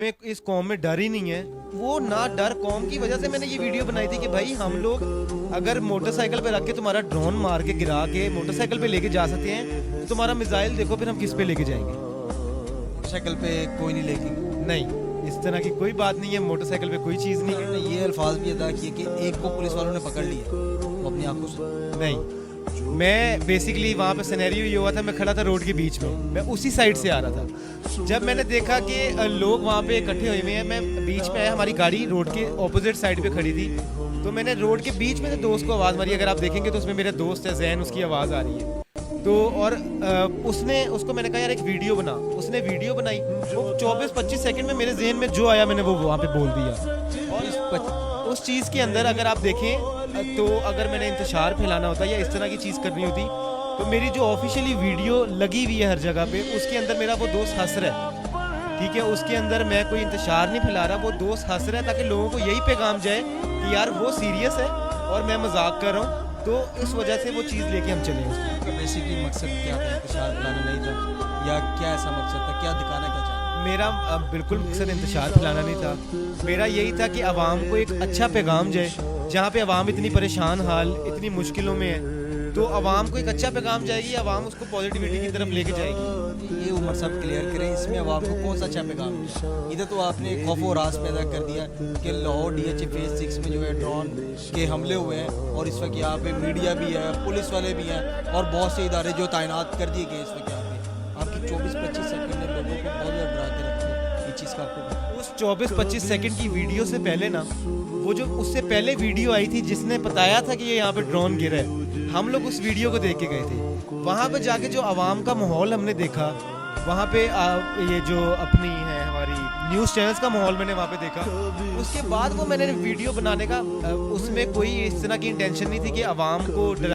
में इस कौम में डर ही नहीं है। वो ना डर कौम की वजह से मैंने ये वीडियो बनाई थी कि भाई हम लोग अगर मोटरसाइकिल पे रख के तुम्हारा ड्रोन मार के गिरा के मोटरसाइकिल पे लेके जा सकते हैं तो तुम्हारा मिसाइल देखो फिर हम किस पे लेके जाएंगे। मोटरसाइकिल पे कोई नहीं लेके नहीं, इस तरह की कोई बात नहीं है, मोटरसाइकिल पे कोई चीज़ नहीं है। ये अल्फाज भी अदा किए कि एक को पुलिस वालों ने पकड़ लिया वो अपनी आंखों से। नहीं, मैं बेसिकली वहाँ पे सिनेरियो ये हुआ था, मैं खड़ा था रोड के बीच में, मैं उसी साइड से आ रहा था। जब मैंने देखा कि लोग वहाँ पे इकट्ठे हुए हैं, मैं बीच में आया, हमारी गाड़ी रोड के ऑपोजिट साइड पे खड़ी थी, तो मैंने रोड के बीच में से दोस्त को आवाज़ मारी। अगर आप देखेंगे तो उसमें मेरे दोस्त है जैन, उसकी आवाज़ आ रही है। तो और उसको मैंने कहा यार एक वीडियो बना, उसने वीडियो बनाई। वो 24-25 सेकंड में मेरे जहन में जो आया मैंने वो वहाँ पे बोल दिया। और उस चीज़ के अंदर अगर आप देखें तो अगर मैंने इंतशार फैलाना होता या इस तरह की चीज़ करनी होती तो मेरी जो ऑफिशियली वीडियो लगी हुई है हर जगह पे, उसके अंदर मेरा वो दोस्त हंस रहा है, ठीक है, उसके अंदर मैं कोई इंतशार नहीं फैला रहा, वो दोस्त हंस रहा है ताकि लोगों को यही पैगाम जाए कि यार वो सीरियस है और मैं मजाक कर रहा हूँ। तो इस वजह से वो चीज़ लेके हम चले उसको। बेसिकली मकसद क्या था? इंतशार फैलाना नहीं था या क्या ऐसा मकसद था? क्या दिखाना क्या चाहता? मेरा बिल्कुल मकसद इंतशार फैलाना नहीं था। मेरा यही था कि आवाम को एक अच्छा पैगाम जाए, जहाँ पे आवाम इतनी परेशान हाल, इतनी मुश्किलों में है, तो आवाम को एक अच्छा पैगाम जाएगी, आवाम उसको पॉजिटिविटी की तरफ लेके जाएगी। ये उमर साहब क्लियर करें, इसमें आवाम को कौन सा अच्छा पैगाम है? इधर तो आपने खौफ और रास पैदा कर दिया कि लाहौर DHA फेज 6 में जो है ड्रोन के हमले हुए हैं और इस वक्त यहाँ पे मीडिया भी है, पुलिस वाले भी हैं और बहुत से इदारे जो तैनात कर दिए गए इस वक्त यहाँ पे। आपकी 24-25 सेकंड ने लोगों को बहुत ज़्यादा डरा के रख दिया। ये चीज़ का आपको उस 24-25 सेकंड की वीडियो से पहले ना, वो जो उससे पहले वीडियो आई थी जिसने बताया था कि ये यहाँ पे ड्रोन गिरा है, हम लोग उस वीडियो को देख के गए थे। वहाँ पे जाके जो आवाम का माहौल हमने देखा, वहाँ पे ये जो अपनी है हमारी न्यूज़ चैनल्स का माहौल मैंने वहाँ पे देखा, उसके बाद वो मैंने वीडियो बनाने का उसमें कोई इस तरह की इंटेंशन नहीं थी कि आवाम को